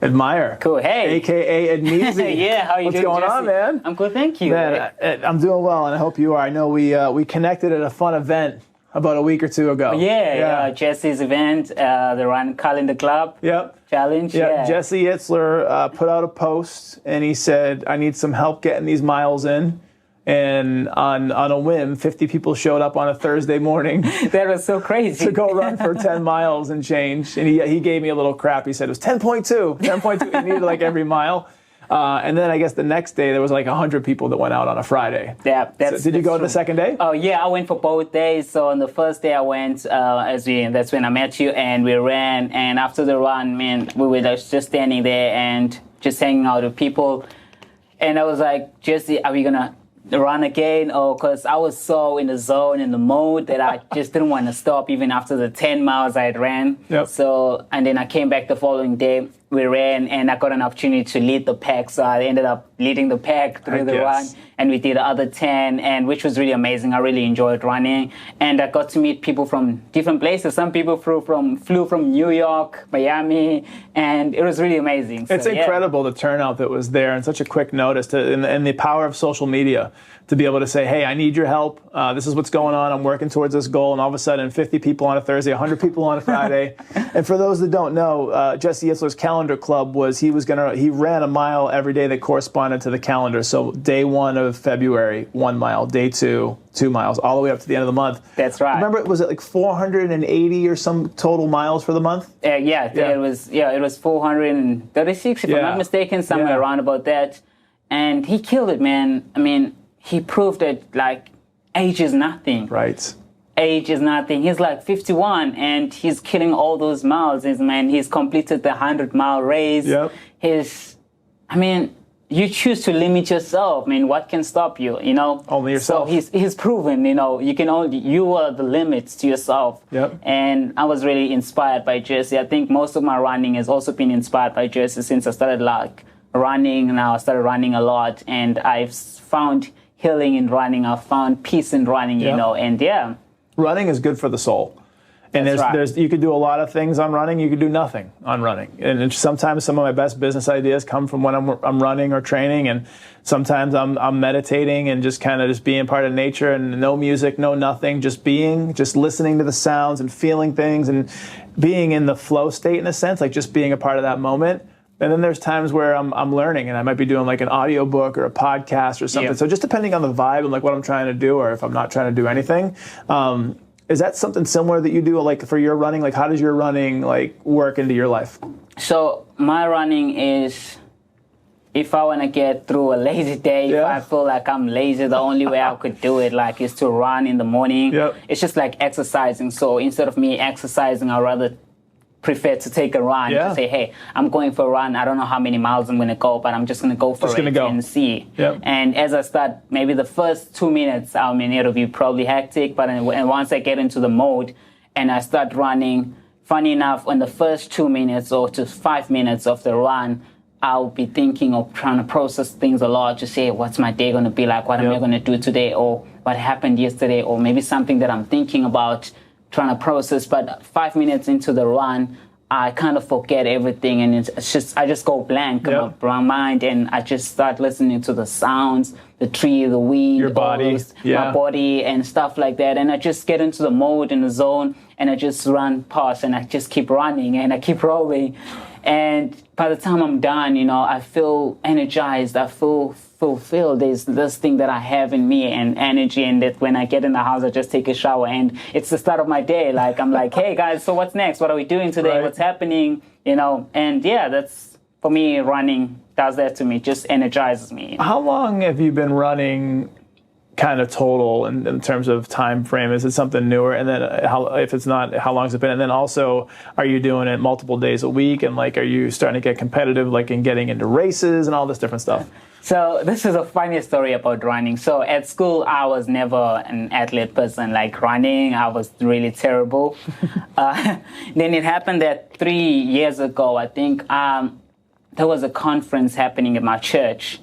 Admire. Cool. Hey. AKA Adneezy. Yeah, how are you What's doing, going on, Jesse? man? I'm good, thank you. Man, I'm doing well, and I hope you are. I know we connected at a fun event about a week or two ago. Yeah. Jesse's event, the Run Calendar Club Challenge. Yeah. Jesse Itzler put out a post, and he said, I need some help getting these miles in. And on a whim, 50 people showed up on a Thursday morning. That was so crazy. To go run for 10 miles and change. And he gave me a little crap. He said it was 10.2. 10.2. He needed like every mile. And then I guess the next day there was like 100 people that went out on a Friday. Yeah, did you go the second day? Oh yeah, I went for both days. So on the first day I went, that's when I met you, and we ran. And after the run, man, we were just standing there and just hanging out with people. And I was like, Jesse, are we gonna run again? Or because I was so in the zone, in the mode, that I just didn't want to stop even after the 10 miles I had ran. Yep. So, and then I came back the following day, we ran, and I got an opportunity to lead the pack. So I ended up leading the pack through the run, and we did the other 10, and which was really amazing. I really enjoyed running, and I got to meet people from different places. Some people flew from New York, Miami, and it was really amazing. It's incredible the turnout that was there, and such a quick notice, and the power of social media to be able to say, hey, I need your help. This is what's going on. I'm working towards this goal. And all of a sudden, 50 people on a Thursday, 100 people on a Friday. And for those that don't know, Jesse Itzler's calendar club was he ran a mile every day that corresponded to the calendar. So day 1 of February, 1 mile. Day 2, 2 miles, all the way up to the end of the month. That's right. Remember, was it like 480 or some total miles for the month? It was 436, if I'm not mistaken, somewhere around about that. And he killed it, man. I mean, he proved that, like, age is nothing. Right. Age is nothing. He's like 51, and he's killing all those miles. He's completed the 100-mile race. Yep. You choose to limit yourself. I mean, what can stop you, Only yourself. So he's proven, you are the limits to yourself. Yep. And I was really inspired by Jesse. I think most of my running has also been inspired by Jesse since I started, running. Now I started running a lot, and I've found healing in running. I've found peace in running, and running is good for the soul. And there's you could do a lot of things on running. You could do nothing on running. And sometimes some of my best business ideas come from when I'm running or training. And sometimes I'm meditating and just kind of just being part of nature, and no music, no nothing, just being, just listening to the sounds and feeling things and being in the flow state in a sense, like just being a part of that moment. And then there's times where I'm learning, and I might be doing like an audio book or a podcast or something. Yeah. So just depending on the vibe and like what I'm trying to do, or if I'm not trying to do anything. Is that something similar that you do, like for your running? Like, how does your running work into your life? So my running is, if I want to get through a lazy day, if I feel like I'm lazy, the only way I could do it is to run in the morning. Yep. It's just like exercising. So instead of me exercising, I'd rather prefer to take a run, to say, hey, I'm going for a run. I don't know how many miles I'm going to go, but I'm just going to go for it and see. Yep. And as I start, maybe the first 2 minutes, it'll be probably hectic, but and once I get into the mode and I start running, funny enough, in the first 2 minutes or to 5 minutes of the run, I'll be thinking of trying to process things a lot, to say, what's my day going to be like? What am I going to do today? Or what happened yesterday? Or maybe something that I'm thinking about, trying to process. But 5 minutes into the run, I kind of forget everything, and I just go blank in my mind, and I just start listening to the sounds, the tree, the wind, your body, my body, and stuff like that. And I just get into the mode, in the zone, and I just run past, and I just keep running, and I keep rolling. And by the time I'm done, I feel energized. I feel fulfilled. There's this thing that I have in me, and energy, and that when I get in the house, I just take a shower, and it's the start of my day. Like, I'm like, hey guys, so what's next? What are we doing today? What's happening? And that's, for me, running does that to me, just energizes me. How long have you been running kind of total in terms of time frame? Is it something newer? And then if it's not, how long has it been? And then also, are you doing it multiple days a week? And are you starting to get competitive, in getting into races and all this different stuff? So this is a funny story about running. So at school, I was never an athlete person. Like running, I was really terrible. Then it happened that 3 years ago, I think, there was a conference happening at my church,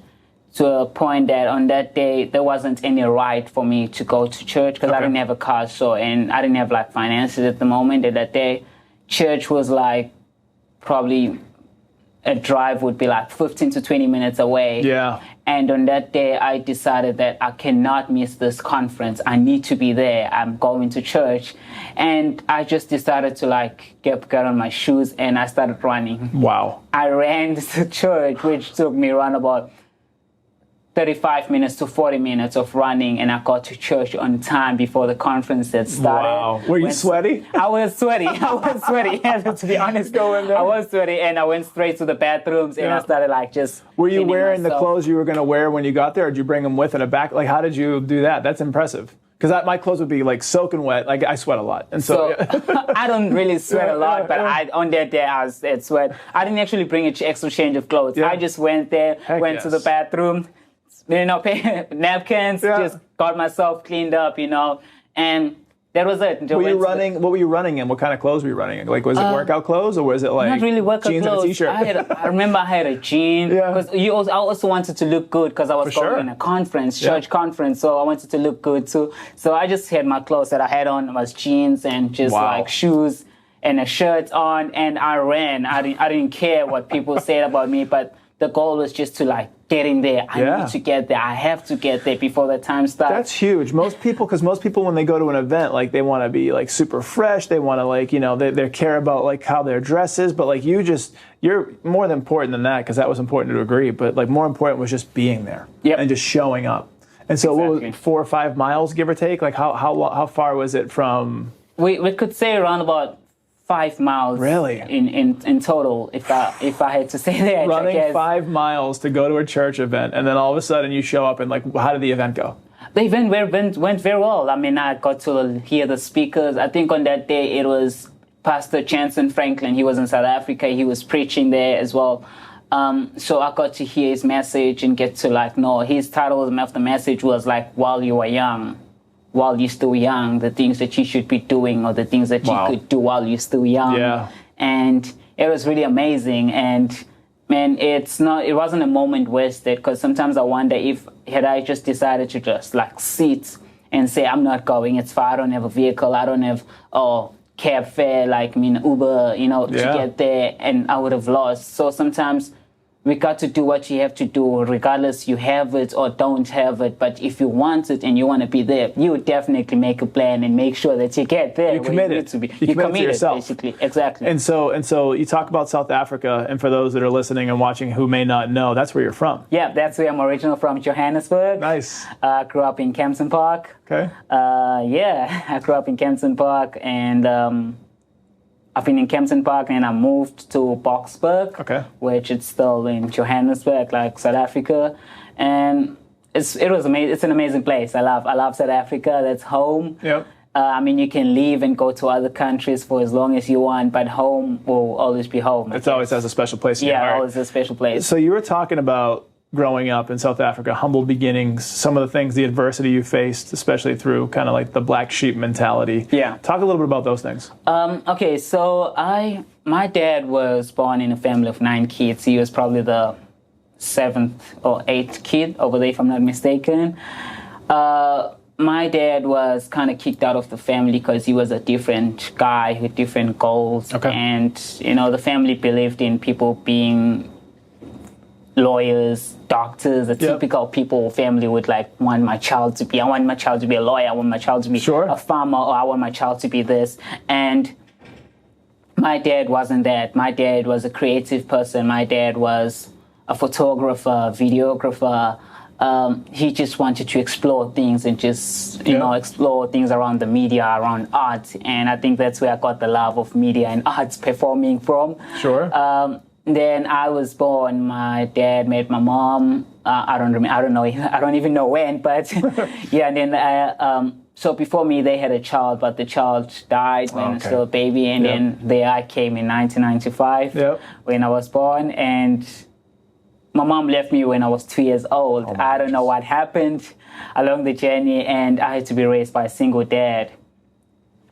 to a point that on that day, there wasn't any right for me to go to church, because I didn't have a car, and I didn't have finances at the moment. At that day, church was probably a drive would be like 15 to 20 minutes away. Yeah. And on that day, I decided that I cannot miss this conference. I need to be there. I'm going to church. And I just decided to like get on my shoes and I started running. Wow. I ran to church, which took me around about 35 minutes to 40 minutes of running, and I got to church on time before the conference had started. Wow. Were you sweaty? I was sweaty. To be honest. I was sweaty, and I went straight to the bathrooms, and I started like just... Were you wearing the clothes you were going to wear when you got there, or did you bring them with in a back? Like, how did you do that? That's impressive. Because my clothes would be like soaking wet. Like, I sweat a lot. And so I don't really sweat a lot, but on that day I had sweat. I didn't actually bring an extra change of clothes. Yeah. I just went there, to the bathroom, napkins, just got myself cleaned up, and that was it. What were you running in? What kind of clothes were you running in? Like, was it workout clothes, or was it like not really workout jeans clothes? and a t-shirt? I remember I had a jean because I also wanted to look good because I was going to a conference, church conference, so I wanted to look good too. So I just had my clothes that I had on was jeans and just like shoes and a shirt on, and I ran. I didn't care what people said about me, but the goal was just to like get in there. I need to get there. I have to get there before the time starts. That's huge. Most people when they go to an event, like they want to be like super fresh. They want to like, they care about like how their dress is. But like you're more than important than that, because that was important to agree. But like more important was just being there and just showing up. And so what was it, 4 or 5 miles, give or take? Like how far was it from? We could say around about 5 miles. Really? In total, if I had to say that. Running 5 miles to go to a church event, and then all of a sudden you show up, and like, how did the event go? The event went very well. I mean, I got to hear the speakers. I think on that day it was Pastor Chanson Franklin. He was in South Africa. He was preaching there as well. So I got to hear his message and get to know his title of the message was like, while you are young. While you're still young, the things that you should be doing, or the things that you could do while you're still young. Yeah. And it was really amazing. And man, it wasn't a moment wasted, because sometimes I wonder had I just decided to just sit and say, I'm not going, it's fine, I don't have a vehicle, I don't have cab fare, Uber, to get there, and I would have lost. So sometimes we got to do what you have to do, regardless you have it or don't have it. But if you want it and you want to be there, you would definitely make a plan and make sure that you get there. You committed to be. You committed to yourself, basically. Exactly. And so you talk about South Africa, and for those that are listening and watching who may not know, that's where you're from. Yeah, that's where I'm originally from, Johannesburg. Nice. I grew up in Kempton Park. Okay. I grew up in Kempton Park, and I've been in Kempton Park, and I moved to Boksburg, which is still in Johannesburg, like South Africa, and it was amazing. It's an amazing place. I love South Africa. That's home. Yep. You can leave and go to other countries for as long as you want, but home will always be home. It always has a special place in your heart. Yeah, always a special place. So you were talking about growing up in South Africa, humble beginnings, some of the things, the adversity you faced, especially through kind of like the black sheep mentality. Yeah. Talk a little bit about those things. Okay, so my dad was born in a family of 9 kids. He was probably the 7th or 8th kid over there, if I'm not mistaken. My dad was kind of kicked out of the family because he was a different guy with different goals. Okay. And, the family believed in people being lawyers, doctors, the typical family would want my child to be. I want my child to be a lawyer. I want my child to be a farmer, or I want my child to be this. And my dad wasn't that. My dad was a creative person. My dad was a photographer, videographer. He just wanted to explore things and just, explore things around the media, around art. And I think that's where I got the love of media and arts performing from. Sure. Then I was born. My dad met my mom. I don't even know when, but yeah. And then so before me, they had a child, but the child died when I was still a baby. And then there I came in 1995 when I was born, and my mom left me when I was 2 years old. I don't know what happened along the journey, and I had to be raised by a single dad.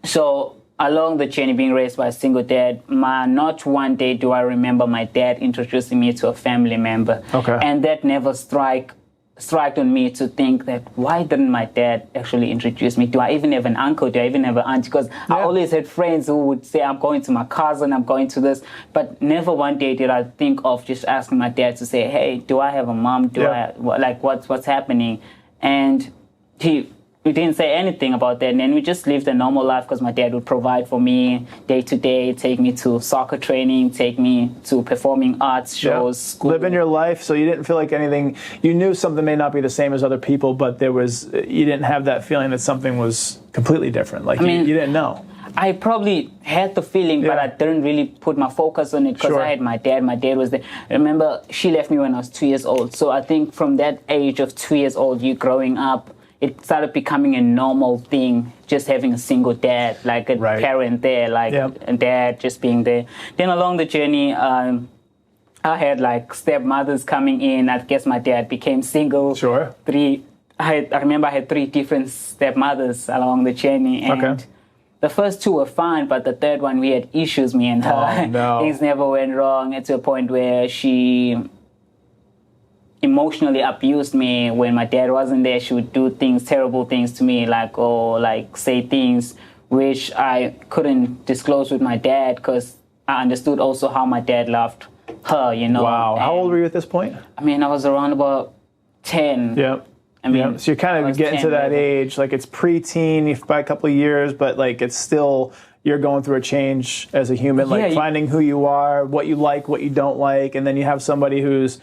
So along the journey, being raised by a single dad, not one day do I remember my dad introducing me to a family member. Okay. And that never struck struck on me to think that why didn't my dad actually introduce me? Do I even have an uncle? Do I even have an aunt? Because I always had friends who would say, I'm going to my cousin, I'm going to this. But never one day did I think of just asking my dad to say, hey, do I have a mom? What's happening? And we didn't say anything about that, and then we just lived a normal life because my dad would provide for me day to day, take me to soccer training, take me to performing arts shows. School. Living your life, so you didn't feel like anything. You knew something may not be the same as other people, but you didn't have that feeling that something was completely different. Like you didn't know. I probably had the feeling, but I didn't really put my focus on it because I had my dad. My dad was there. Remember, she left me when I was 2 years old. So I think from that age of 2 years old, you growing up, it started becoming a normal thing, just having a single dad, like a parent there, like a dad just being there. Then along the journey, I had like stepmothers coming in. I guess my dad became single. Sure. I remember I had 3 different stepmothers along the journey. And the first 2 were fine, but the third one, we had issues, me and her. Oh, no. Things never went wrong. It's to a point where she emotionally abused me when my dad wasn't there. She would do terrible things to me, like say things which I couldn't disclose with my dad because I understood also how my dad loved her, Wow. How old were you at this point? I mean, I was around about 10. Yeah. So you're kind of getting to that age, like it's preteen by a couple of years, but like it's still, you're going through a change as a human, like finding who you are, what you like, what you don't like, and then you have somebody who's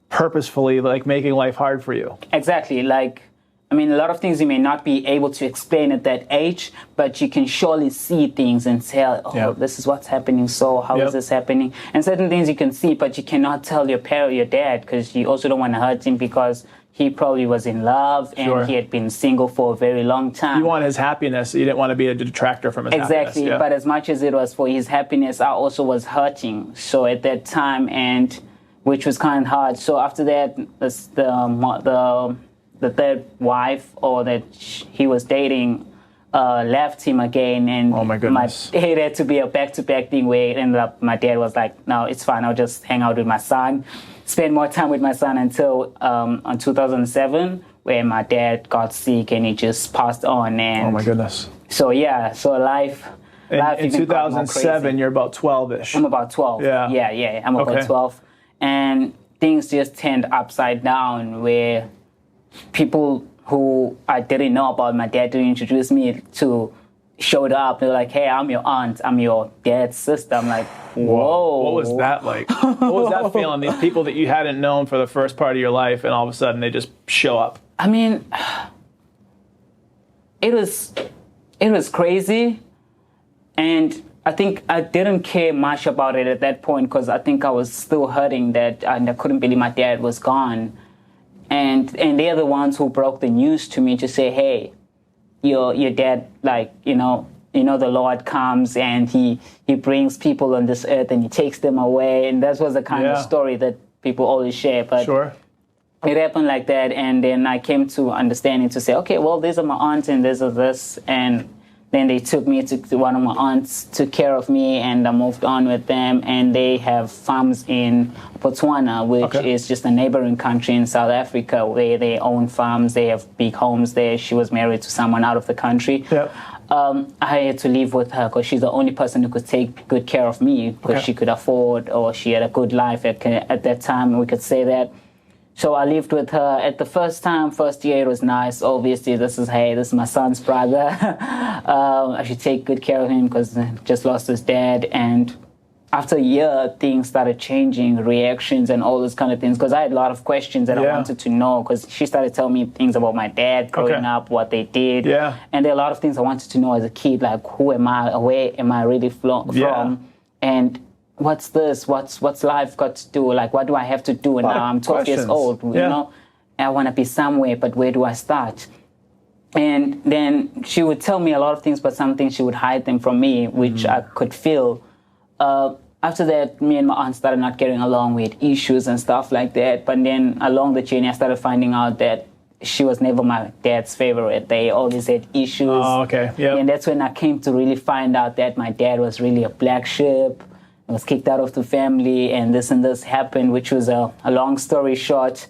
purposefully like making life hard for you. Exactly. Like, I mean, a lot of things you may not be able to explain at that age, but you can surely see things and tell, this is what's happening. So how is this happening? And certain things you can see, but you cannot tell your dad, because you also don't want to hurt him because he probably was in love and he had been single for a very long time. You want his happiness. You didn't want to be a detractor from his happiness. Exactly. But as much as it was for his happiness, I also was hurting. So at that time, which was kind of hard. So after that, the third wife that he was dating left him again, and oh my goodness, it had to be a back-to-back thing where it ended up my dad was like, no, it's fine, I'll just hang out with my son, spend more time with my son until on 2007 where my dad got sick and he just passed on. And oh my goodness. So life in 2007 you're about 12ish. I'm about 12. Yeah. I'm about 12. And things just turned upside down where people who I didn't know about my dad to introduce me to showed up. They were like, hey, I'm your aunt. I'm your dad's sister. I'm like, whoa. What was that like? What was that feeling? These people that you hadn't known for the first part of your life, and all of a sudden they just show up. I mean, it was crazy. And I think I didn't care much about it at that point because I think I was still hurting that I couldn't believe my dad was gone. And they're the ones who broke the news to me to say, hey, your dad, like, the Lord comes and he brings people on this earth and he takes them away. And that was the kind of story that people always share. But it happened like that. And then I came to understanding to say, okay, well, these are my aunts and this is this. And then they took me to one of my aunts, took care of me, and I moved on with them. And they have farms in Botswana, which is just a neighboring country in South Africa, where they own farms. They have big homes there. She was married to someone out of the country. I had to live with her because she's the only person who could take good care of me because she could afford, or she had a good life at that time, we could say that. So I lived with her. At the first year, it was nice. Obviously, this is my son's brother. I should take good care of him because he just lost his dad. And after a year, things started changing, reactions and all those kind of things. Because I had a lot of questions that I wanted to know. Because she started telling me things about my dad growing up, what they did. And there are a lot of things I wanted to know as a kid, like who am I, where am I really from, and what's this? What's life got to do? Like, what do I have to do? And now I'm 12 years old, you know? I want to be somewhere, but where do I start? And then she would tell me a lot of things, but some things she would hide them from me, which I could feel. After that, me and my aunt started not getting along. We had issues and stuff like that. But then along the journey, I started finding out that she was never my dad's favorite. They always had issues. Oh, okay. And that's when I came to really find out that my dad was really a black sheep. I was kicked out of the family, and this happened, which was a long story short.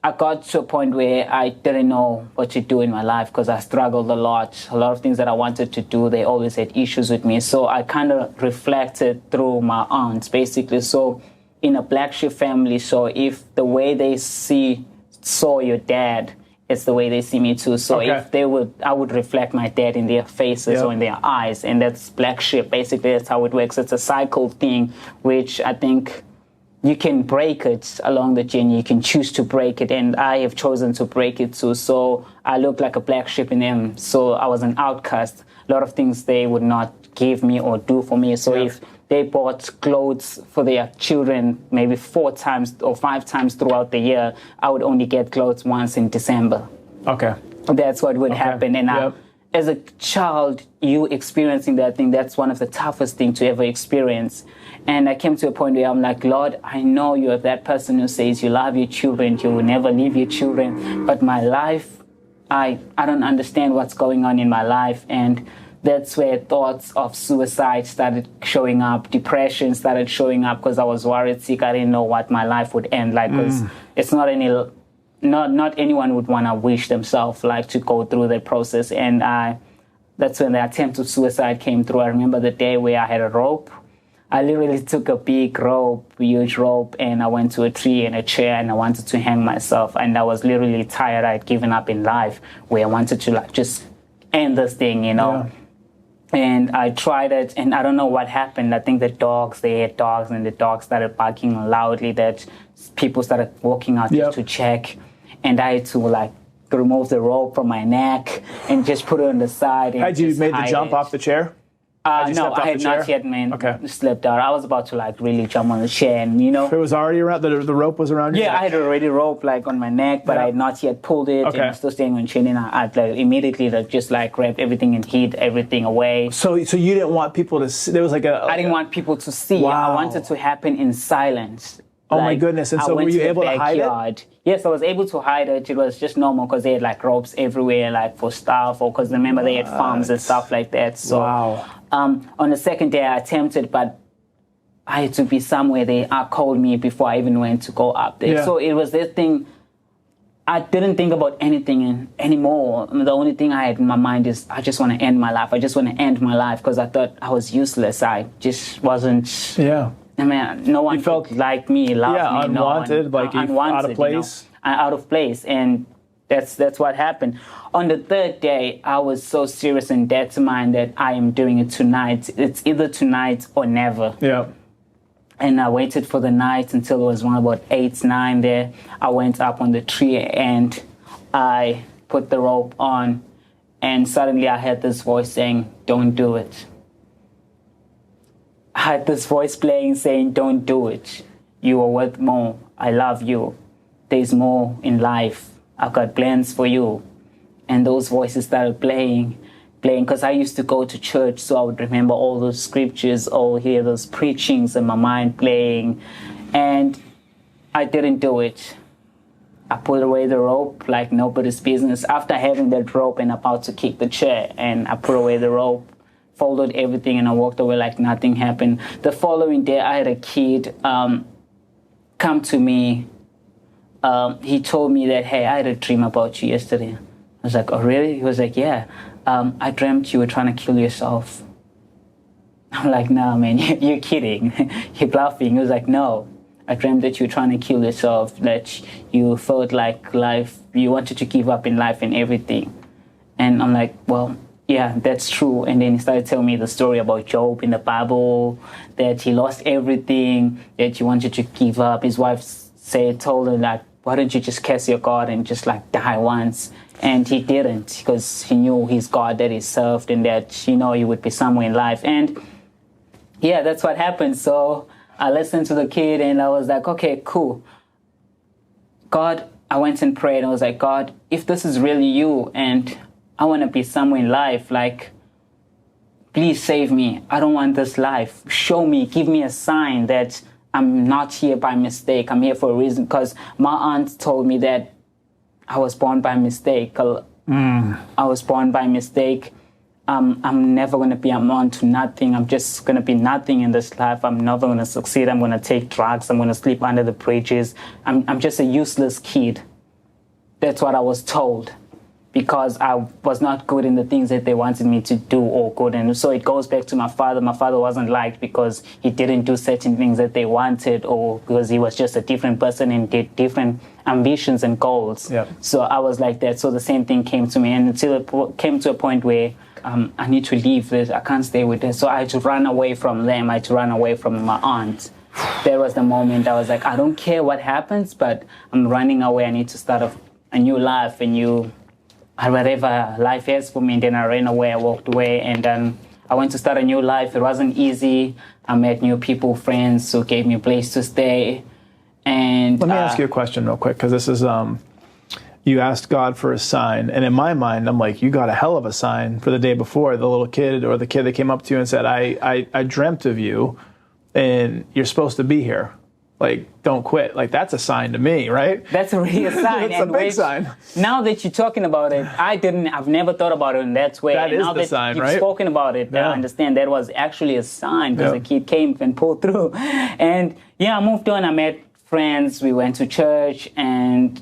I got to a point where I didn't know what to do in my life because I struggled a lot. A lot of things that I wanted to do, they always had issues with me. So I kind of reflected through my aunts, basically. So in a black sheep family, so if the way they saw your dad, it's the way they see me too. So if I would reflect my dad in their faces or in their eyes, and that's black sheep. Basically, that's how it works. It's a cycle thing, which I think you can break it along the journey. You can choose to break it, and I have chosen to break it too. So I look like a black sheep in them. So I was an outcast. A lot of things they would not give me or do for me. So if they bought clothes for their children maybe 4 times or 5 times throughout the year, I would only get clothes once in December. Okay. That's what would happen. And as a child, you experiencing that thing, that's one of the toughest things to ever experience. And I came to a point where I'm like, Lord, I know you're that person who says you love your children, you will never leave your children. But my life, I don't understand what's going on in my life. And that's where thoughts of suicide started showing up. Depression started showing up because I was worried sick. I didn't know what my life would end like. Because it's not anyone would want to wish themselves like to go through that process. And that's when the attempt of suicide came through. I remember the day where I had a rope. I literally took a big rope, huge rope, and I went to a tree and a chair and I wanted to hang myself. And I was literally tired. I had given up in life where I wanted to like just end this thing, you know. Yeah. And I tried it, and I don't know what happened. I think they had dogs, and the dogs started barking loudly that people started walking out just to check. And I had to like remove the rope from my neck and just put it on the side. And had you made the jump off the chair? No, I had not yet slept out. I was about to like really jump on the chair, and you know. It was already around, the rope was around your neck? I had already rope like on my neck, but I had not yet pulled it, and I was still staying on chain, and I like immediately like, just like grabbed everything and hid everything away. So you didn't want people to see, there was like I didn't want people to see. Wow. I wanted to happen in silence. Oh my goodness, and so were you able to hide it? Yes, I was able to hide it. It was just normal because they had like ropes everywhere, like for stuff, or because remember they had farms and stuff like that. So on the second day I attempted, but I had to be somewhere. They called me before I even went to go up there. So it was this thing. I didn't think about anything anymore. The only thing I had in my mind is I just want to end my life. I just want to end my life because I thought I was useless. I just wasn't. Yeah. I mean, no one felt like me, love me. Unwanted, unwanted, out of place. You know, out of place, and that's what happened. On the third day, I was so serious and determined that I am doing it tonight. It's either tonight or never. Yeah. And I waited for the night until it was around about 8, 9 there. I went up on the tree and I put the rope on, and suddenly I heard this voice saying, "Don't do it." I had this voice playing saying, "Don't do it. You are worth more. I love you. There's more in life. I've got plans for you." And those voices started playing because I used to go to church, so I would remember all those scriptures, or hear those preachings in my mind playing. And I didn't do it. I put away the rope like nobody's business. After having that rope and about to kick the chair, and I put away the rope, folded everything, and I walked away like nothing happened. The following day, I had a kid come to me. He told me that, "Hey, I had a dream about you yesterday." I was like, "Oh, really?" He was like, "Yeah, I dreamt you were trying to kill yourself." I'm like, "No, man, you're kidding. You're bluffing." He was like, "No, I dreamt that you were trying to kill yourself, that you felt like life, you wanted to give up in life and everything." And I'm like, "Well, yeah, that's true." And then he started telling me the story about Job in the Bible, that he lost everything, that he wanted to give up. His wife told him, like, "Why don't you just curse your God and just like die once?" And he didn't, because he knew his God that he served, and that, you know, he would be somewhere in life. And yeah, that's what happened. So I listened to the kid and I was like, okay, cool. God, I went and prayed and I was like, "God, if this is really you and I want to be somewhere in life, like, please save me. I don't want this life. Show me, give me a sign that I'm not here by mistake. I'm here for a reason." Because my aunt told me that I was born by mistake. I was born by mistake. I'm never going to be on to nothing. I'm just going to be nothing in this life. I'm never going to succeed. I'm going to take drugs. I'm going to sleep under the bridges. I'm just a useless kid. that's what I was told, because I was not good in the things that they wanted me to do or good. And so it goes back to my father. My father wasn't liked because he didn't do certain things that they wanted, or because he was just a different person and did different ambitions and goals. Yep. So I was like that. So the same thing came to me, and until it came to a point where I need to leave this. I can't stay with this. So I had to run away from them. I had to run away from my aunt. There was the moment I was like, I don't care what happens, but I'm running away. I need to start a new life, whatever life has for me. And then I ran away, I walked away, and then I went to start a new life. It wasn't easy. I met new people, friends who gave me a place to stay. And let me ask you a question real quick, because this is, you asked God for a sign. And in my mind, I'm like, you got a hell of a sign for the day before, the little kid or the kid that came up to you and said, I dreamt of you and you're supposed to be here. Like, don't quit. Like, that's a sign to me, right? That's a real sign. It's a big sign. Now that you're talking about it, I've never thought about it in that way. That and is now the that sign, you've right? spoken about it, Yeah. I understand that was actually a sign, because Yeah. the kid came and pulled through. And I moved on. I met friends. We went to church. And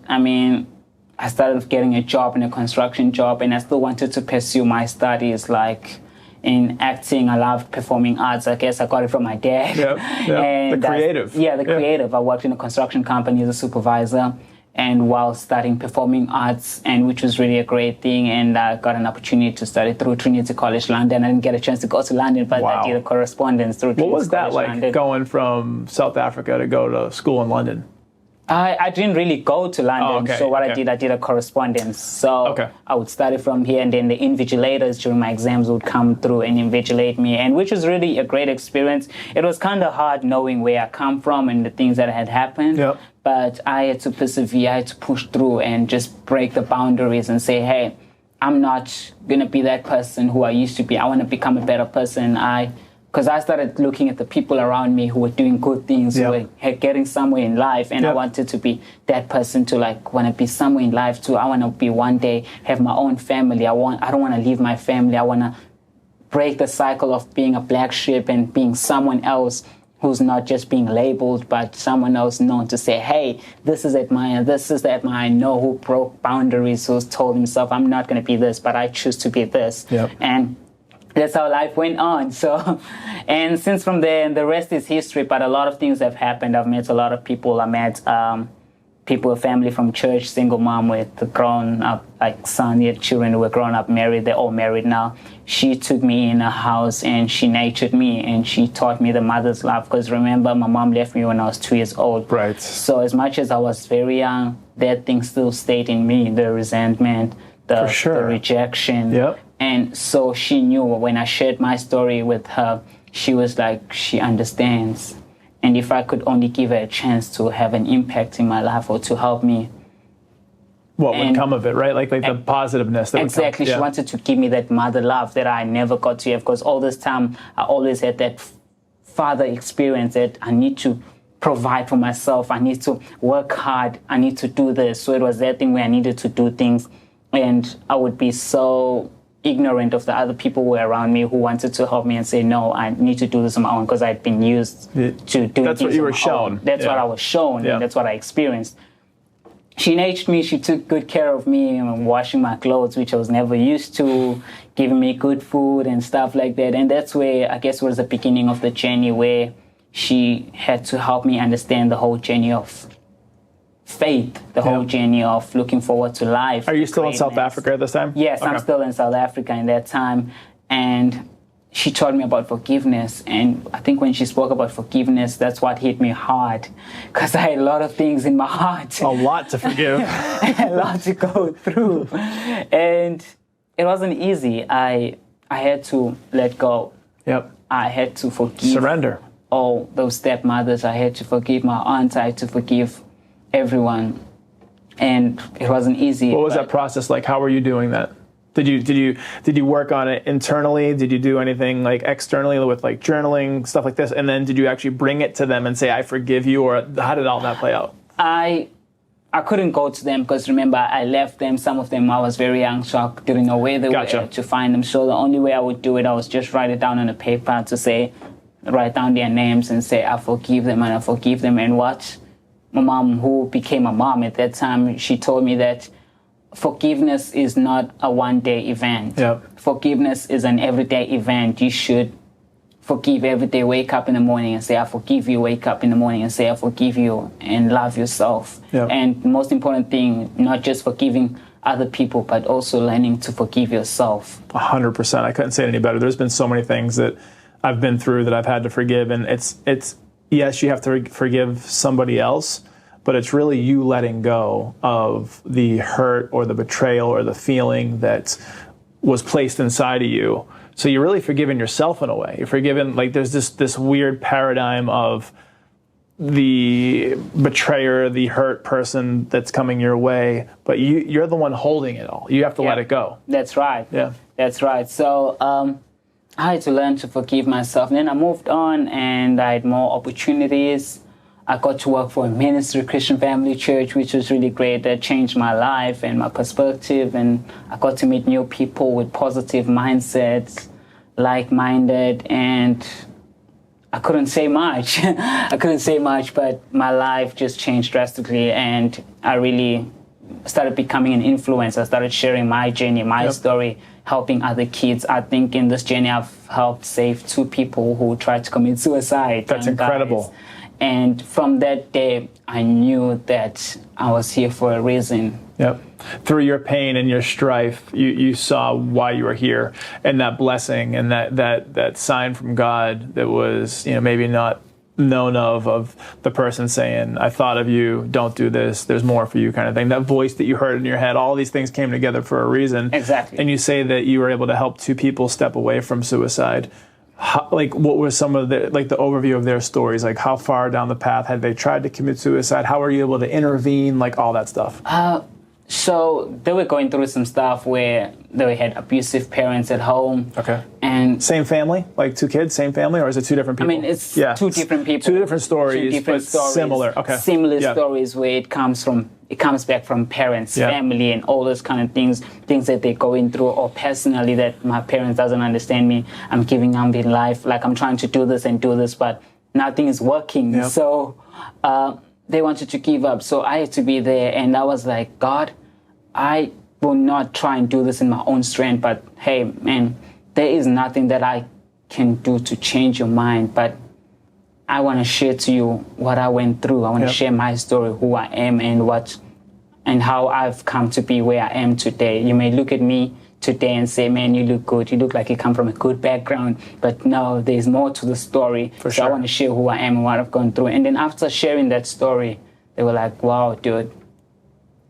I started getting a job, in a construction job. And I still wanted to pursue my studies, like in acting. I loved performing arts. I guess I got it from my dad. Yeah. And the creative. Creative. I worked in a construction company as a supervisor, and while studying performing arts, and which was really a great thing. And I got an opportunity to study through Trinity College London. I didn't get a chance to go to London, but Wow. I did a correspondence through Trinity What was that College like, London. going from South Africa to go to school in London? I didn't really go to London, Oh, okay, so what okay. I did a correspondence. So Okay. I would study from here, and then the invigilators during my exams would come through and invigilate me, and which was really a great experience. It was kind of hard knowing where I come from and the things that had happened, Yep. but I had to persevere, I had to push through and just break the boundaries and say, hey, I'm not going to be that person who I used to be. I want to become a better person. Because I started looking at the people around me who were doing good things, Yep. who were getting somewhere in life, and I Yep. wanted to be that person to want to be somewhere in life too. I want to be one day, have my own family. I don't want to leave my family. I want to break the cycle of being a black sheep and being someone else who's not just being labeled, but someone else known to say, hey, this is Admire, this is that Admire I know, who broke boundaries, who's told himself, I'm not going to be this, but I choose to be this. Yep. And that's how life went on. So, and since from there, the rest is history, but a lot of things have happened. I've met a lot of people. I met people, family from church, single mom with a grown up, son, yet children who were grown up, married. They're all married now. She took me in her house and she nurtured me and she taught me the mother's love. Because remember, my mom left me when I was 2 years old. Right. So as much as I was very young, that thing still stayed in me, the resentment, For sure. the rejection. Yep. And so she knew when I shared my story with her, she was like, she understands. And if I could only give her a chance to have an impact in my life or to help me. What would come of it, right? Like the positiveness that Exactly. would come. She Yeah. wanted to give me that mother love that I never got to have, because all this time I always had that father experience that I need to provide for myself. I need to work hard. I need to do this. So it was that thing where I needed to do things. And I would be so ignorant of the other people who were around me who wanted to help me and say, no, I need to do this on my own, because I'd been used to do things. That's what you on were my shown. own. That's what I was shown, Yeah. and that's what I experienced. She nurtured me, she took good care of me, washing my clothes, which I was never used to, giving me good food and stuff like that. And that's where, I guess, was the beginning of the journey, where she had to help me understand the whole journey of faith, the whole journey of looking forward to life. Are you still in South greatness. Africa at this time? Yes, I'm Okay. still in South Africa in that time. And she taught me about forgiveness. And I think when she spoke about forgiveness, that's what hit me hard. Because I had a lot of things in my heart. A lot to forgive. A lot to go through. And it wasn't easy. I had to let go. Yep. I had to forgive Surrender. all those stepmothers. I had to forgive my aunts. I had to forgive everyone. And it wasn't easy. What was but that process like? How were you doing that? Did you work on it internally? Did you do anything like externally with like journaling, stuff like this? And then did you actually bring it to them and say, I forgive you? Or how did all that play out? I couldn't go to them because, remember, I left them. Some of them I was very young, so I didn't know where they Gotcha. were to find them. So the only way I would do it, I was just write it down on a paper to say, write down their names and say, I forgive them and I forgive them. And what my mom, who became a mom at that time, she told me that forgiveness is not a one-day event. Yep. Forgiveness is an everyday event. You should forgive every day. Wake up in the morning and say, I forgive you. Wake up in the morning and say, I forgive you, and love yourself. Yep. And the most important thing, not just forgiving other people, but also learning to forgive yourself. 100%. I couldn't say it any better. There's been so many things that I've been through that I've had to forgive, and it's yes, you have to forgive somebody else, but it's really you letting go of the hurt or the betrayal or the feeling that was placed inside of you. So you're really forgiving yourself in a way. You're forgiving, like, there's this weird paradigm of the betrayer, the hurt person that's coming your way, but you're the one holding it all. You have to let it go. That's right. Yeah. That's right. So I had to learn to forgive myself. And then I moved on and I had more opportunities. I got to work for a ministry, Christian Family Church, which was really great. That changed my life and my perspective. And I got to meet new people with positive mindsets, like-minded, and I couldn't say much. But my life just changed drastically, and I really started becoming an influencer. I started sharing my journey, my story, helping other kids. I think in this journey I've helped save 2 people who tried to commit suicide. That's incredible. Guys. And from that day, I knew that I was here for a reason. Yep. Through your pain and your strife, you saw why you were here, and that blessing and that sign from God that was, maybe not known of the person saying, I thought of you, don't do this, there's more for you, kind of thing. That voice that you heard in your head, all these things came together for a reason. Exactly. And you say that you were able to help 2 people step away from suicide. What was some of the overview of their stories? Like, how far down the path had they tried to commit suicide? How were you able to intervene? Like, all that stuff. So they were going through some stuff where they had abusive parents at home. Okay. And same family? Like 2 kids, same family? Or is it 2 different people? I mean, it's 2 different people. 2 different stories, but similar. Okay. Similar stories where it comes back from parents, family, and all those kind of things that they're going through, or personally that my parents doesn't understand me. I'm giving up in life, like I'm trying to do this, but nothing is working. Yep. So they wanted to give up. So I had to be there, and I was like, God, I will not try and do this in my own strength, but hey, man, there is nothing that I can do to change your mind, but I want to share to you what I went through. I want to share my story, who I am, and how I've come to be where I am today. You may look at me today and say, man, you look good. You look like you come from a good background. But no, there's more to the story. For sure. I want to share who I am and what I've gone through. And then after sharing that story, they were like, wow, dude.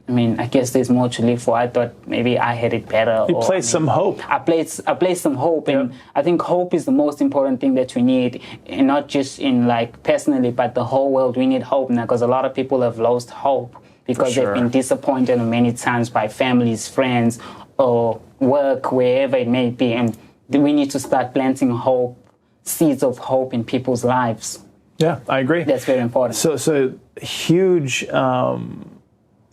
I mean, I guess there's more to live for. I thought maybe I had it better. You placed some hope. I placed some hope, and I think hope is the most important thing that we need, and not just in like personally, but the whole world. We need hope now, because a lot of people have lost hope because they've been disappointed many times by families, friends, or work, wherever it may be, and we need to start planting hope, seeds of hope in people's lives. Yeah, I agree. That's very important. So huge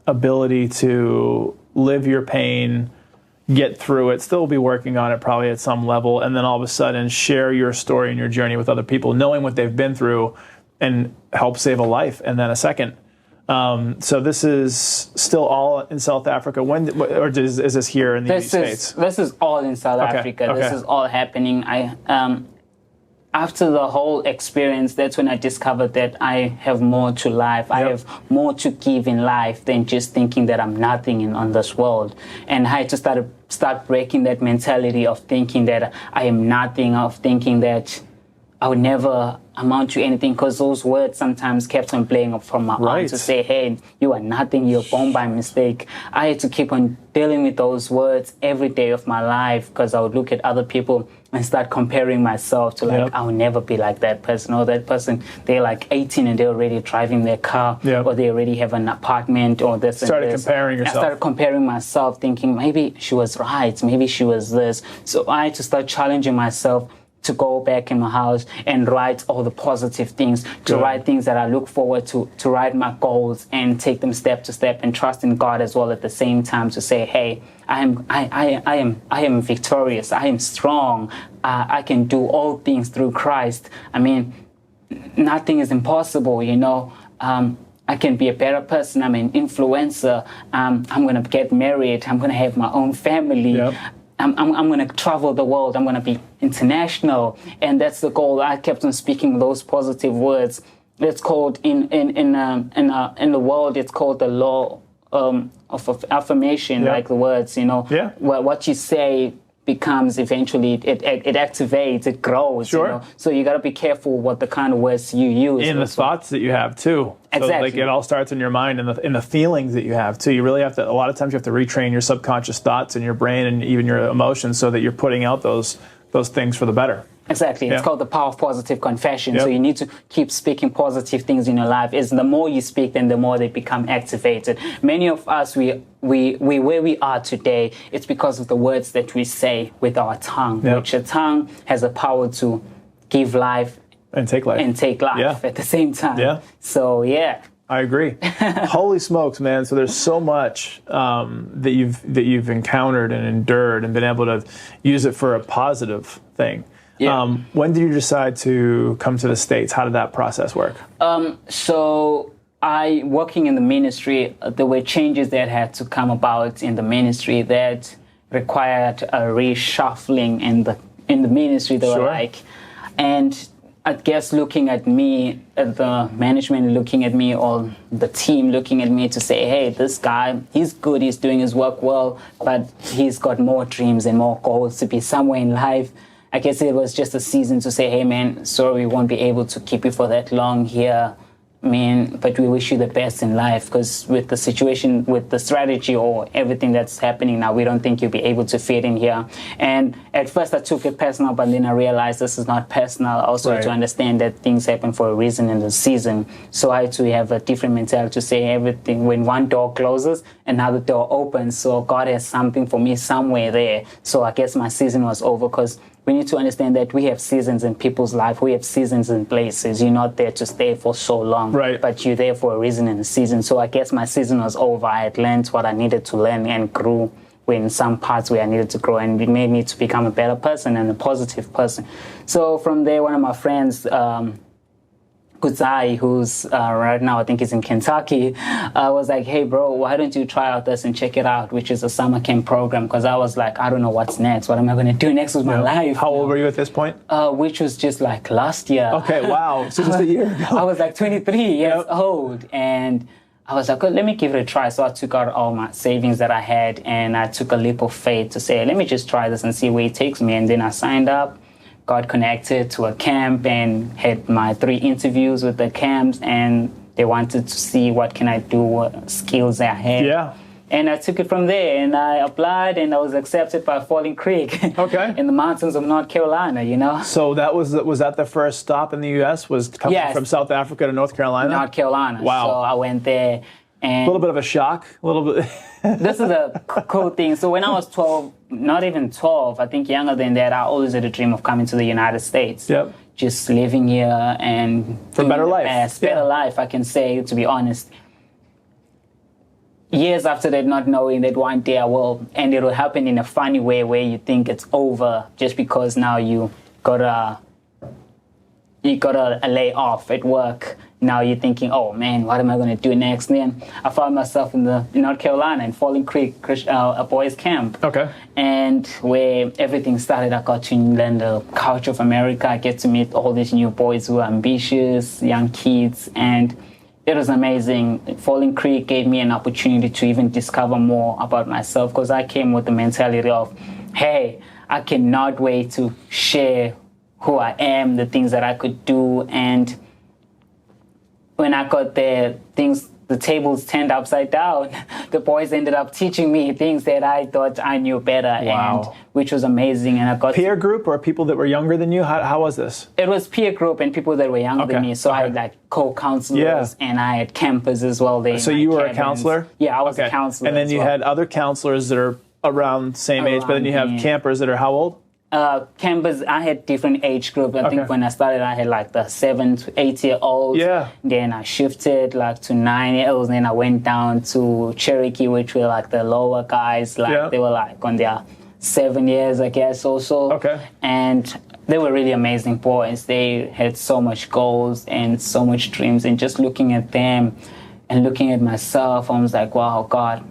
ability to live your pain, get through it, still be working on it probably at some level, and then all of a sudden share your story and your journey with other people, knowing what they've been through, and help save a life and then a second. So this is still all in South Africa. Is this here in the United States? This is all in South Africa. Okay. This is all happening. After the whole experience, that's when I discovered that I have more to life. I have more to give in life than just thinking that I'm nothing on this world. And I had to start breaking that mentality of thinking that I am nothing, of thinking that I would never amount to anything, because those words sometimes kept on playing from my heart to say, hey, you are nothing, you're born by mistake. I had to keep on dealing with those words every day of my life, because I would look at other people and start comparing myself to like, I will never be like that person, or that person, they're like 18 and they're already driving their car, or they already have an apartment, or this and this. Comparing yourself. I started comparing myself, thinking maybe she was right, maybe she was this. So I had to start challenging myself to go back in my house and write all the positive things, to write things that I look forward to write my goals and take them step to step, and trust in God as well at the same time, to say, hey, I am victorious, I am strong, I can do all things through Christ. I mean, nothing is impossible, you know. I can be a better person. I'm an influencer. I'm going to get married. I'm going to have my own family. Yep. I'm going to travel the world. I'm going to be international. And that's the goal. I kept on speaking those positive words. It's called, in the world, it's called the law of affirmation, Yep. like the words, Yeah. What you say becomes eventually, it activates, it grows. Sure. So you got to be careful what the kind of words you use. In the thoughts that you have too. Exactly. So like it all starts in your mind and in the feelings that you have too. You really have to, a lot of times you have to retrain your subconscious thoughts in your brain and even your emotions so that you're putting out those things for the better. Exactly. It's Yeah. called the power of positive confession. Yep. So you need to keep speaking positive things in your life. Is the more you speak, then the more they become activated. Many of us, we where we are today, it's because of the words that we say with our tongue. Yep. Which the tongue has the power to give life And take life. Yeah. At the same time. Yeah. So yeah. I agree. Holy smokes, man! So there's so much that you've encountered and endured, and been able to use it for a positive thing. Yeah. When did you decide to come to the States? How did that process work? So working in the ministry, there were changes that had to come about in the ministry that required a reshuffling in the ministry. They Sure. were like, and I guess looking at me, the management looking at me, or the team looking at me to say, hey, this guy, he's good, he's doing his work well, but he's got more dreams and more goals to be somewhere in life. I guess it was just a season to say, hey, man, sorry, we won't be able to keep you for that long here. Man, but we wish you the best in life, because with the situation, with the strategy or everything that's happening now, we don't think you'll be able to fit in here. And at first I took it personal, but then I realized this is not personal. I also had to understand that things happen for a reason in the season. So I had to have a different mentality to say everything. When one door closes, another door opens. So God has something for me somewhere there. So I guess my season was over, because we need to understand that we have seasons in people's life. We have seasons in places. You're not there to stay for so long, right? But you're there for a reason in the season. So I guess my season was over. I had learned what I needed to learn and grew in some parts where I needed to grow, and it made me to become a better person and a positive person. So from there, one of my friends, Kuzai, who's right now I think he's in Kentucky, was like, hey bro, why don't you try out this and check it out, which is a summer camp program. Because I was like, I don't know what's next. What am I going to do next with my life? How old were you at this point? Which was just like last year. Okay, wow. So just a year ago. I was like 23 years old, and I was like, oh, let me give it a try. So I took out all my savings that I had, and I took a leap of faith to say, let me just try this and see where it takes me. And then I signed up, got connected to a camp, and had my 3 interviews with the camps, and they wanted to see what can I do, what skills I had. Yeah. And I took it from there, and I applied, and I was accepted by Falling Creek. Okay. In the mountains of North Carolina, So that was that the first stop in the U.S.? Was coming from South Africa to North Carolina? North Carolina. Wow. So I went there. And a little bit of a shock, a little bit. This is a cool thing. So when I was 12, not even 12, I think younger than that, I always had a dream of coming to the United States. Yep. Just living here and for better life. Better life, I can say, to be honest. Years after that, not knowing that one day I will, and it will happen in a funny way where you think it's over just because now you got a lay off at work. Now you're thinking, oh man, what am I going to do next? And then I found myself in North Carolina in Falling Creek, a boys' camp. Okay. And where everything started, I got to learn the culture of America. I get to meet all these new boys who are ambitious, young kids, and it was amazing. Falling Creek gave me an opportunity to even discover more about myself, because I came with the mentality of, hey, I cannot wait to share who I am, the things that I could do. And when I got there, the tables turned upside down. The boys ended up teaching me things that I thought I knew better, and which was amazing. And I got peer group or people that were younger than you. How was this? It was peer group and people that were younger than me. So I had like co-counselors, and I had campers as well. So you were a counselor? Yeah, I was a counselor. And then you had other counselors that are around the same age, but then you have campers that are how old? Campers, I had different age groups. I think when I started, I had like the 7 to 8 year olds. Yeah. Then I shifted like to 9 year olds. Then I went down to Cherokee, which were like the lower guys. Like they were like on their 7 years, I guess, also. Okay. And they were really amazing boys. They had so much goals and so much dreams. And just looking at them, and looking at myself, I was like, wow, God,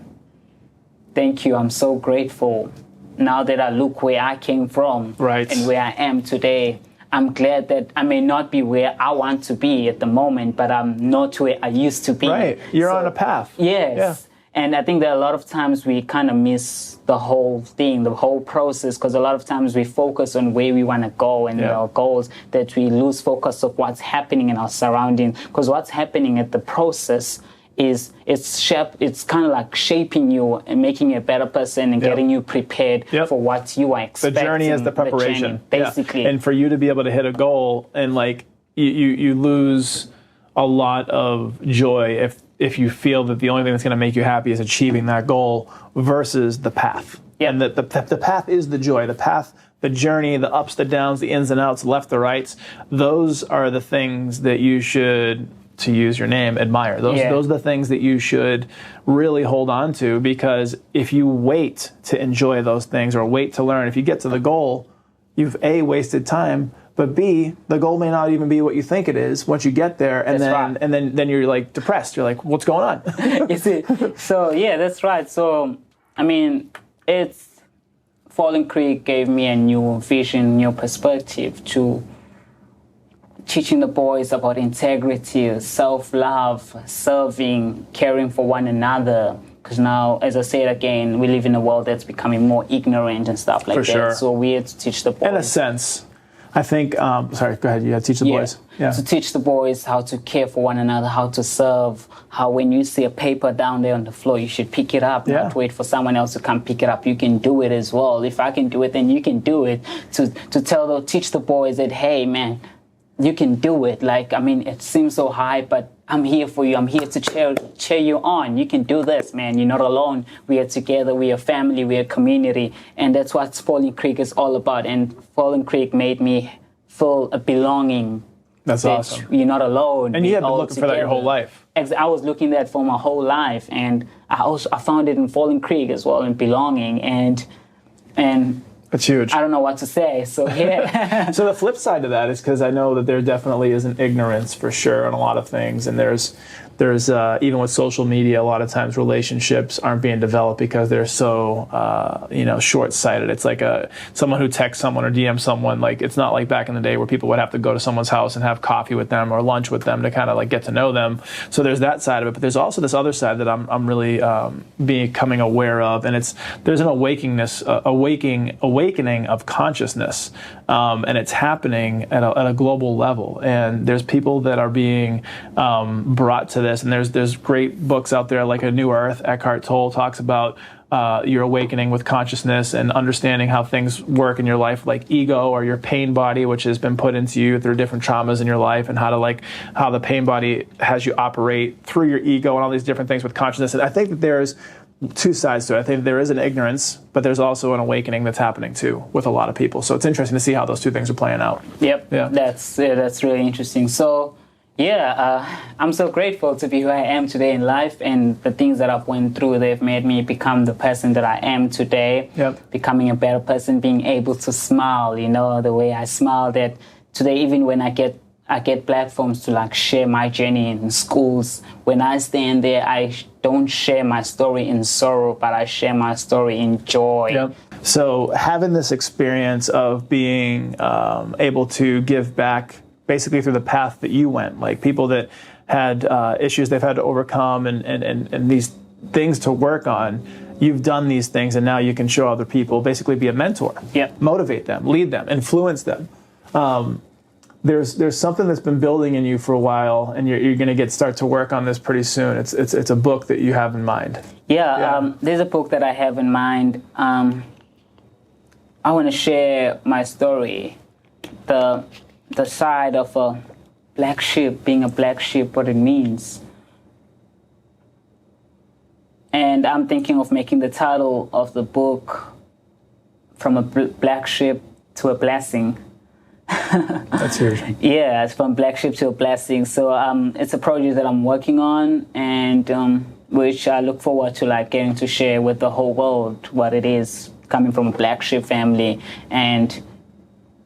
thank you. I'm so grateful. Now that I look where I came from and where I am today, I'm glad that I may not be where I want to be at the moment, but I'm not where I used to be. Right. You're on a path. Yes. Yeah. And I think that a lot of times we kind of miss the whole thing, the whole process, because a lot of times we focus on where we want to go and our goals, that we lose focus of what's happening in our surrounding. Because what's happening at the process is it's kind of like shaping you and making you a better person and getting you prepared for what you are expecting. The journey is the preparation, journey, basically. And for you to be able to hit a goal, and like you lose a lot of joy if you feel that the only thing that's going to make you happy is achieving that goal versus the path. And the path is the joy. The path, the journey, the ups, the downs, the ins and outs, left, the rights. Those are the things that you should, to use your name, admire. Those are the things that you should really hold on to, because if you wait to enjoy those things or wait to learn, if you get to the goal, you've A, wasted time, but B, the goal may not even be what you think it is once you get there, and then you're like depressed. You're like, what's going on? You see, so yeah, that's right. So I mean, Falling Creek gave me a new vision, new perspective to teaching the boys about integrity, self-love, serving, caring for one another. Because now, as I said again, we live in a world that's becoming more ignorant and stuff like that. Sure. So we had to teach the boys. In a sense. I think, sorry, go ahead. You had to teach the boys. Yeah. To teach the boys how to care for one another, how to serve, how when you see a paper down there on the floor, you should pick it up, not wait for someone else to come pick it up. You can do it as well. If I can do it, then you can do it. To teach the boys that, hey, man, you can do it. Like, I mean, it seems so high, but I'm here for you. I'm here to cheer you on. You can do this, man. You're not alone. We are together. We are family. We are community. And that's what Falling Creek is all about. And Falling Creek made me feel a belonging. That's awesome. You're not alone. And you have been looking for that your whole life. I was looking at that for my whole life. And I found it in Falling Creek as well, in belonging. And that's huge. I don't know what to say. So yeah. So the flip side to that is, because I know that there definitely is an ignorance for sure on a lot of things, and there's even with social media, a lot of times relationships aren't being developed because they're so short-sighted. It's like someone who texts someone or DMs someone. Like, it's not like back in the day where people would have to go to someone's house and have coffee with them or lunch with them to kind of like get to know them. So there's that side of it, but there's also this other side that I'm really becoming aware of, and there's an awakening of consciousness, and it's happening at a global level. And there's people that are being brought to this, and there's great books out there like A New Earth. Eckhart Tolle talks about your awakening with consciousness and understanding how things work in your life, like ego or your pain body, which has been put into you through different traumas in your life, and how the pain body has you operate through your ego and all these different things with consciousness. And I think that there's two sides to it. I think there is an ignorance, but there's also an awakening that's happening too with a lot of people. So it's interesting to see how those two things are playing out. Yep. Yeah. That's really interesting. So I'm so grateful to be who I am today in life, and the things that I've went through, they've made me become the person that I am today. Yep. Becoming a better person, being able to smile, the way I smile, that today, even when I get platforms to like share my journey in schools, when I stand there, I don't share my story in sorrow, but I share my story in joy. Yep. So having this experience of being able to give back basically through the path that you went, like people that had issues they've had to overcome and these things to work on, you've done these things, and now you can show other people, basically be a mentor, motivate them, lead them, influence them. There's something that's been building in you for a while, and you're going to start to work on this pretty soon. It's a book that you have in mind. There's a book that I have in mind. I want to share my story, the side of a black sheep, being a black sheep, what it means. And I'm thinking of making the title of the book From a Black Sheep to a Blessing. That's huge. Yeah, it's from black sheep to a blessing. So it's a project that I'm working on, and which I look forward to getting to share with the whole world what it is, coming from a black sheep family and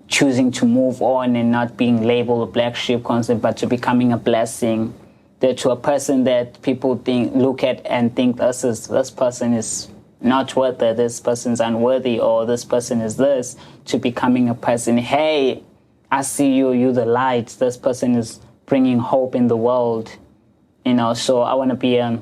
choosing to move on and not being labeled a black sheep concept, but to becoming a blessing that to a person that people look at and think this person is not worth it, this person's unworthy, or this person is this, to becoming a person, hey, I see you, you're the light, this person is bringing hope in the world, so I want to be a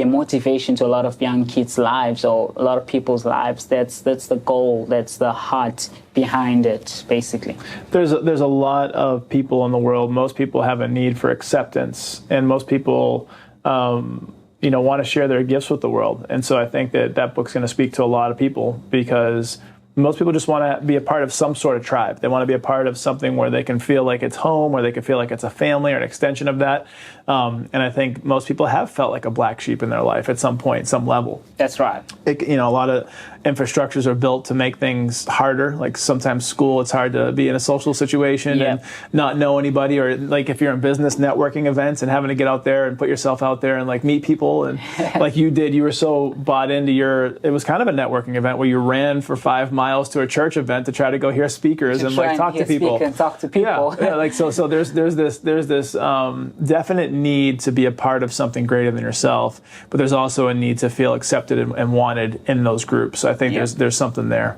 motivation to a lot of young kids' lives, or a lot of people's lives. That's the goal, that's the heart behind it, basically. There's a lot of people in the world. Most people have a need for acceptance, and most people want to share their gifts with the world. And so I think that book's going to speak to a lot of people, because most people just want to be a part of some sort of tribe. They want to be a part of something where they can feel like it's home, where they can feel like it's a family or an extension of that. And I think most people have felt like a black sheep in their life at some point, some level. That's right. A lot of infrastructures are built to make things harder. Like sometimes school, it's hard to be in a social situation and not know anybody, or like if you're in business networking events and having to get out there and put yourself out there and like meet people. And like you did, you were so bought into it was kind of a networking event where you ran for 5 miles to a church event to try to go hear speakers and like talk to people. Yeah. Like so there's this definite need to be a part of something greater than yourself, but there's also a need to feel accepted and wanted in those groups. So I think there's something there.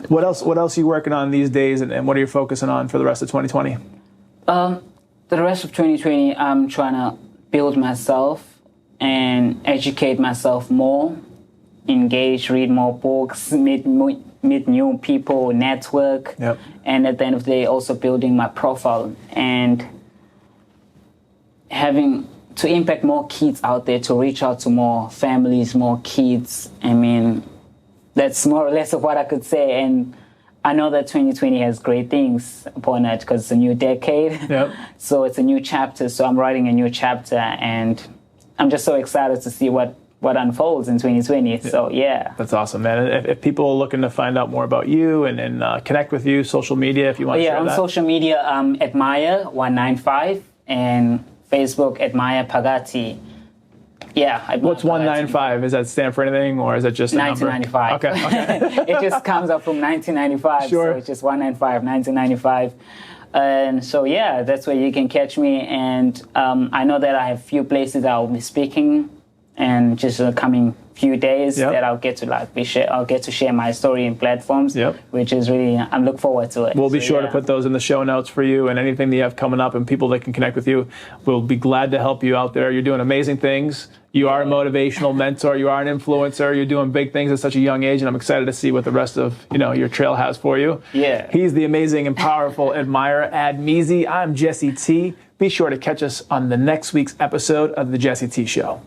What else are you working on these days, and what are you focusing on for the rest of 2020? The rest of 2020, I'm trying to build myself and educate myself more, engage, read more books, meet new people, network, and at the end of the day, also building my profile and having to impact more kids out there, to reach out to more families, more kids. I mean, that's more or less of what I could say. And I know that 2020 has great things upon it, because it's a new decade. So it's a new chapter. So I'm writing a new chapter, and I'm just so excited to see what unfolds in 2020. So yeah. That's awesome, man. If people are looking to find out more about you and connect with you, social media, if you want to share that. On social media, Admire195, and Facebook, Admire Pagati. What's 195? Is that stand for anything, or is it just a 1995? Number? Okay. It just comes up from 1995. Sure. So it's just 195, 1995. And so, that's where you can catch me. And I know that I have a few places I'll be speaking, and just the coming few days that I'll get to share my story in platforms, which is really, I'm looking forward to it. We'll be sure to put those in the show notes for you, and anything that you have coming up and people that can connect with you. We'll be glad to help you out there. You're doing amazing things. You are a motivational mentor. You are an influencer. You're doing big things at such a young age, and I'm excited to see what the rest of your trail has for you. He's the amazing and powerful Admire Admeezy. I'm Jesse T. Be sure to catch us on the next week's episode of The Jesse T Show.